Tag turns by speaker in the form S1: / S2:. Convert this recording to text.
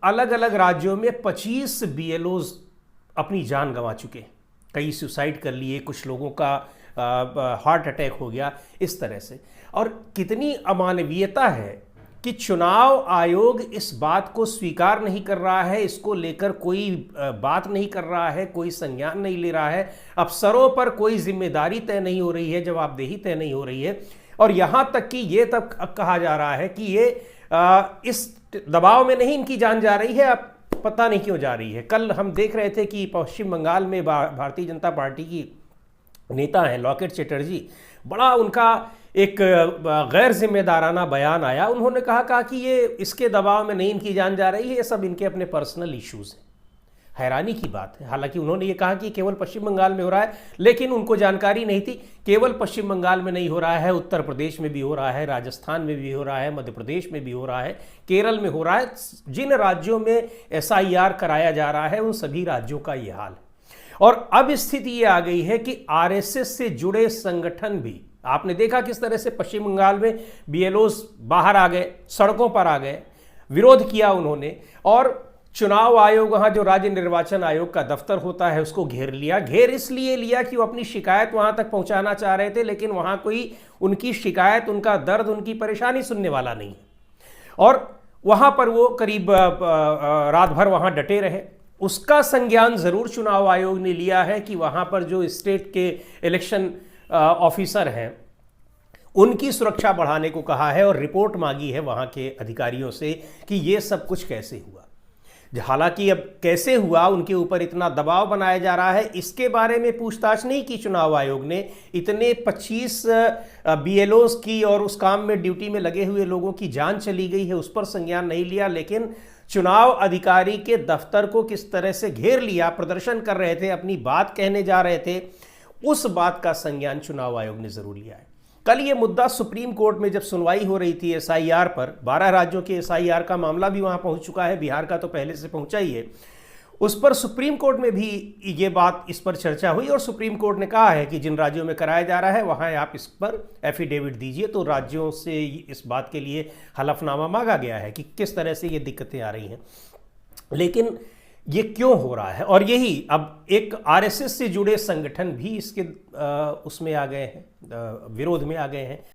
S1: अलग अलग राज्यों में 25 बीएलओज अपनी जान गंवा चुके, कई सुसाइड कर लिए, कुछ लोगों का हार्ट अटैक हो गया, इस तरह से। और कितनी अमानवीयता है कि चुनाव आयोग इस बात को स्वीकार नहीं कर रहा है, इसको लेकर कोई बात नहीं कर रहा है, कोई संज्ञान नहीं ले रहा है, अफसरों पर कोई जिम्मेदारी तय नहीं हो रही है, जवाबदेही तय नहीं हो रही है। और यहाँ तक कि ये तक कहा जा रहा है कि ये इस दबाव में नहीं इनकी जान जा रही है, अब पता नहीं क्यों जा रही है। कल हम देख रहे थे कि पश्चिम बंगाल में भारतीय जनता पार्टी की नेता हैं लॉकेट चैटर्जी, बड़ा उनका एक गैर जिम्मेदाराना बयान आया। उन्होंने कहा कि ये इसके दबाव में नहीं इनकी जान जा रही है, ये सब इनके अपने पर्सनल इश्यूज हैं। हैरानी की बात है, हालांकि उन्होंने ये कहा कि केवल पश्चिम बंगाल में हो रहा है, लेकिन उनको जानकारी नहीं थी केवल पश्चिम बंगाल में नहीं हो रहा है, उत्तर प्रदेश में भी हो रहा है, राजस्थान में भी हो रहा है, मध्य प्रदेश में भी हो रहा है, केरल में हो रहा है। जिन राज्यों में एसआईआर कराया जा रहा है उन सभी राज्यों का ये हाल है। और अब स्थिति ये आ गई है कि आरएसएस से जुड़े संगठन भी, आपने देखा किस तरह से पश्चिम बंगाल में बीएलओज बाहर आ गए, सड़कों पर आ गए, विरोध किया उन्होंने, और चुनाव आयोग, वहां जो राज्य निर्वाचन आयोग का दफ्तर होता है, उसको घेर लिया। घेर इसलिए लिया कि वो अपनी शिकायत वहां तक पहुंचाना चाह रहे थे, लेकिन वहां कोई उनकी शिकायत, उनका दर्द, उनकी परेशानी सुनने वाला नहीं है। और वहां पर वो करीब रात भर वहां डटे रहे। उसका संज्ञान जरूर चुनाव आयोग ने लिया है कि वहां पर जो स्टेट के इलेक्शन ऑफिसर हैं उनकी सुरक्षा बढ़ाने को कहा है, और रिपोर्ट मांगी है वहां के अधिकारियों से कि ये सब कुछ कैसे हुआ। हालांकि अब कैसे हुआ, उनके ऊपर इतना दबाव बनाया जा रहा है, इसके बारे में पूछताछ नहीं की चुनाव आयोग ने। इतने 25 बीएलओज की और उस काम में ड्यूटी में लगे हुए लोगों की जान चली गई है, उस पर संज्ञान नहीं लिया। लेकिन चुनाव अधिकारी के दफ्तर को किस तरह से घेर लिया, प्रदर्शन कर रहे थे, अपनी बात कहने जा रहे थे, उस बात का संज्ञान चुनाव आयोग ने जरूर लिया है। कल ये मुद्दा सुप्रीम कोर्ट में जब सुनवाई हो रही थी एसआईआर पर, 12 राज्यों के एसआईआर का मामला भी वहां पहुंच चुका है, बिहार का तो पहले से पहुंचा ही है, उस पर सुप्रीम कोर्ट में भी ये बात, इस पर चर्चा हुई, और सुप्रीम कोर्ट ने कहा है कि जिन राज्यों में कराया जा रहा है वहां आप इस पर एफिडेविट दीजिए। तो राज्यों से इस बात के लिए हलफनामा मांगा गया है कि किस तरह से ये दिक्कतें आ रही हैं। लेकिन ये क्यों हो रहा है, और यही अब एक आरएसएस से जुड़े संगठन भी इसके उसमें आ गए हैं, विरोध में आ गए हैं।